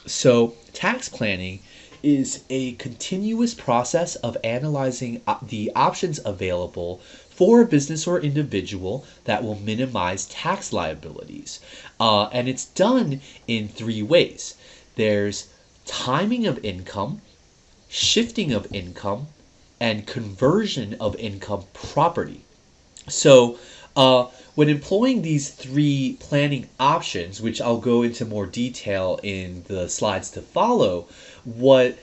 So, tax planning is a continuous process of analyzing the options available for a business or individual that will minimize tax liabilities. And it's done in three ways: there's timing of income, shifting of income, and conversion of income property. So, when employing these three planning options, which I'll go into more detail in the slides to follow, what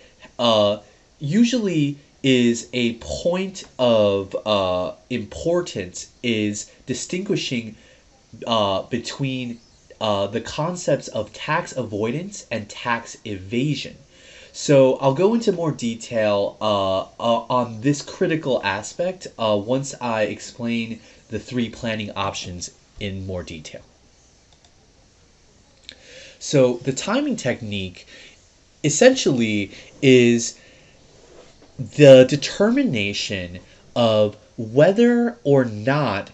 usually is a point of importance is distinguishing between the concepts of tax avoidance and tax evasion. So I'll go into more detail on this critical aspect once I explain the three planning options in more detail. So the timing technique essentially is the determination of whether or not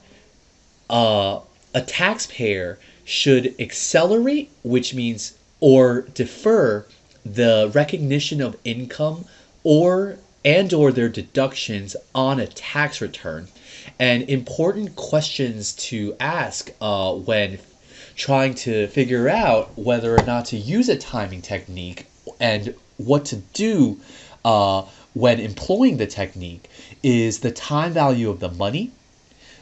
a taxpayer should accelerate, which means or defer the recognition of income or their deductions on a tax return. And important questions to ask when trying to figure out whether or not to use a timing technique and what to do when employing the technique is the time value of the money,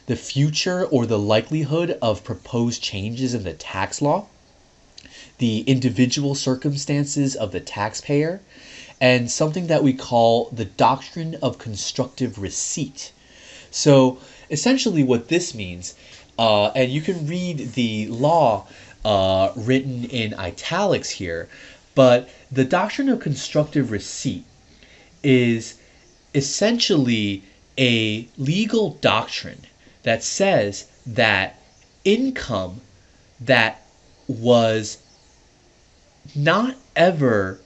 the future or the likelihood of proposed changes in the tax law, the individual circumstances of the taxpayer, and something that we call the doctrine of constructive receipt. So essentially what this means, and you can read the law written in italics here, but the doctrine of constructive receipt is essentially a legal doctrine that says that income that was not ever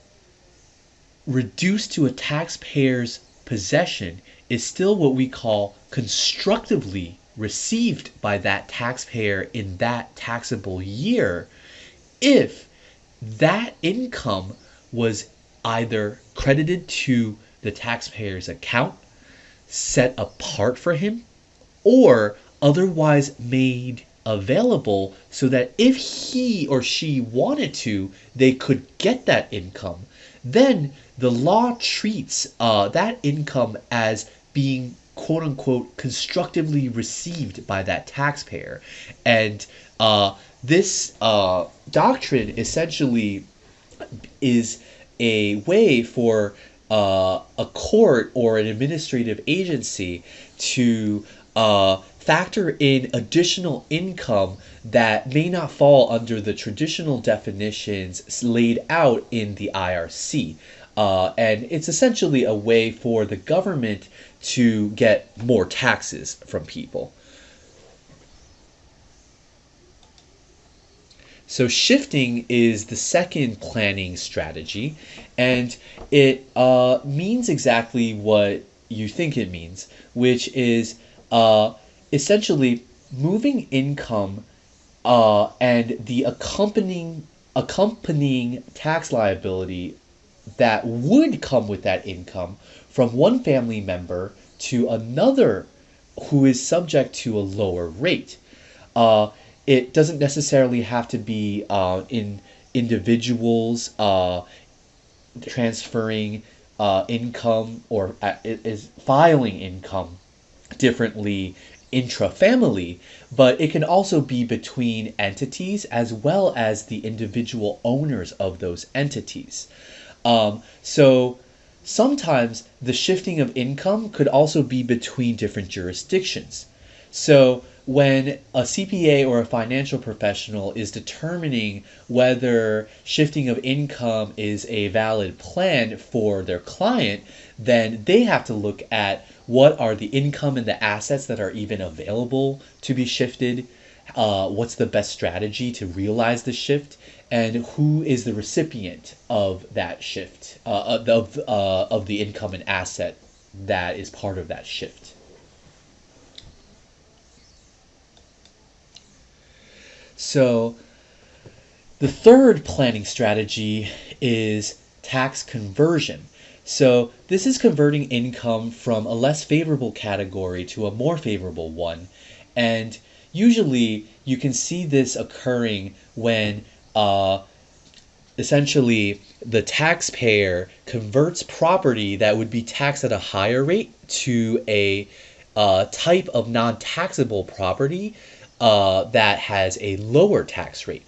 reduced to a taxpayer's possession is still what we call constructively received by that taxpayer in that taxable year if that income was either credited to the taxpayer's account, set apart for him, or otherwise made available so that if he or she wanted to, they could get that income. Then the law treats that income as being quote unquote constructively received by that taxpayer. And this doctrine essentially is a way for a court or an administrative agency to factor in additional income that may not fall under the traditional definitions laid out in the IRC. And it's essentially a way for the government to get more taxes from people. So shifting is the second planning strategy, and it means exactly what you think it means, which is essentially moving income and the accompanying tax liability that would come with that income from one family member to another who is subject to a lower rate. It doesn't necessarily have to be in individuals transferring income or is filing income differently intra-family, but it can also be between entities as well as the individual owners of those entities. So sometimes the shifting of income could also be between different jurisdictions. So when a CPA or a financial professional is determining whether shifting of income is a valid plan for their client, then they have to look at what are the income and the assets that are even available to be shifted, what's the best strategy to realize the shift, and who is the recipient of that shift, of the income and asset that is part of that shift. So The third planning strategy is tax conversion. So this is converting income from a less favorable category to a more favorable one. And usually you can see this occurring when essentially the taxpayer converts property that would be taxed at a higher rate to a type of non-taxable property that has a lower tax rate.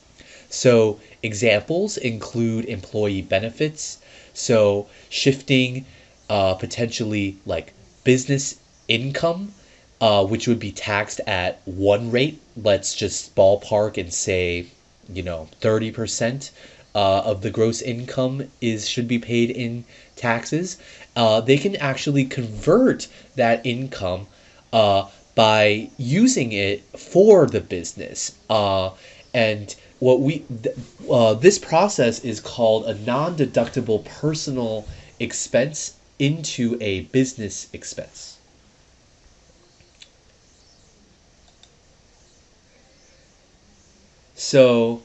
So examples include employee benefits, so shifting potentially like business income, which would be taxed at one rate. Let's just ballpark and say, 30% of the gross income should be paid in taxes. They can actually convert that income by using it for the business. And this process is called a non-deductible personal expense into a business expense. So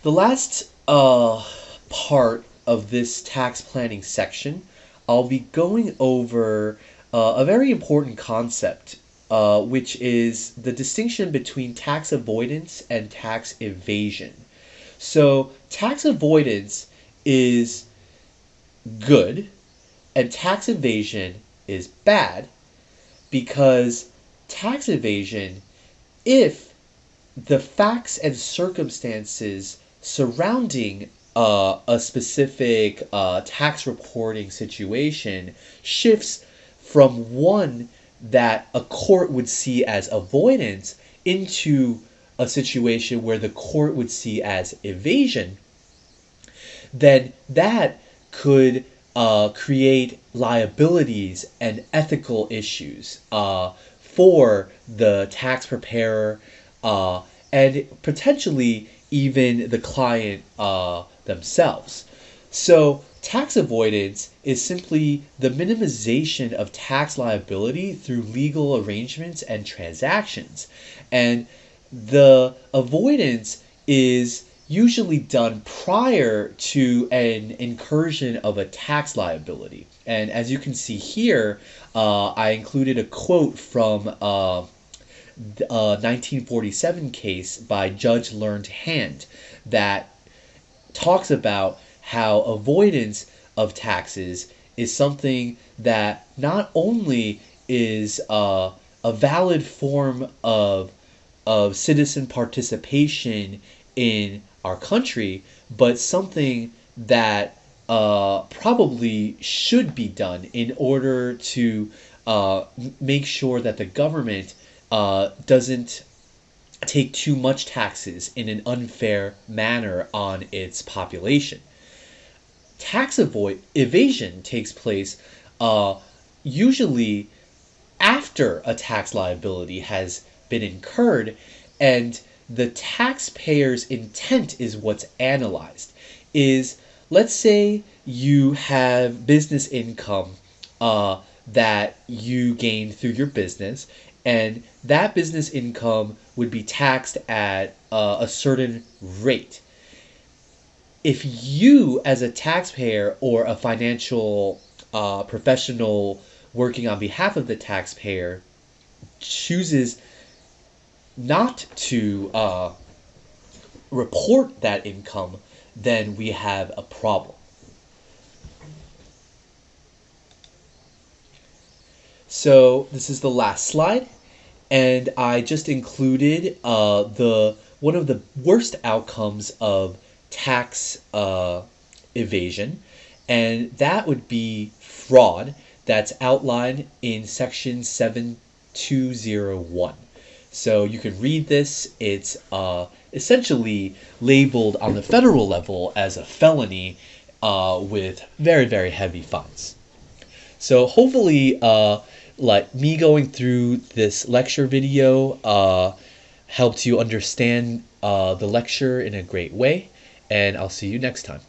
the last part of this tax planning section, I'll be going over a very important concept, which is the distinction between tax avoidance and tax evasion. So tax avoidance is good and tax evasion is bad, because tax evasion, if the facts and circumstances surrounding a specific tax reporting situation shifts from one that a court would see as avoidance into a situation where the court would see as evasion, then that could create liabilities and ethical issues for the tax preparer and potentially even the client themselves. So tax avoidance is simply the minimization of tax liability through legal arrangements and transactions. And the avoidance is usually done prior to an incursion of a tax liability. And as you can see here, I included a quote from a 1947 case by Judge Learned Hand that talks about how avoidance of taxes is something that not only is a valid form of citizen participation in our country, but something that probably should be done in order to make sure that the government doesn't take too much taxes in an unfair manner on its population. Tax evasion takes place usually after a tax liability has been incurred, and the taxpayer's intent is what's analyzed. Let's say you have business income that you gain through your business, and that business income would be taxed at a certain rate. If you, as a taxpayer or a financial professional working on behalf of the taxpayer, chooses not to report that income, then we have a problem. So this is the last slide, and I just included one of the worst outcomes of tax evasion, and that would be fraud. That's outlined in section 7201. So you can read this. It's essentially labeled on the federal level as a felony with very, very heavy fines. So hopefully like me going through this lecture video helped you understand the lecture in a great way, and I'll see you next time.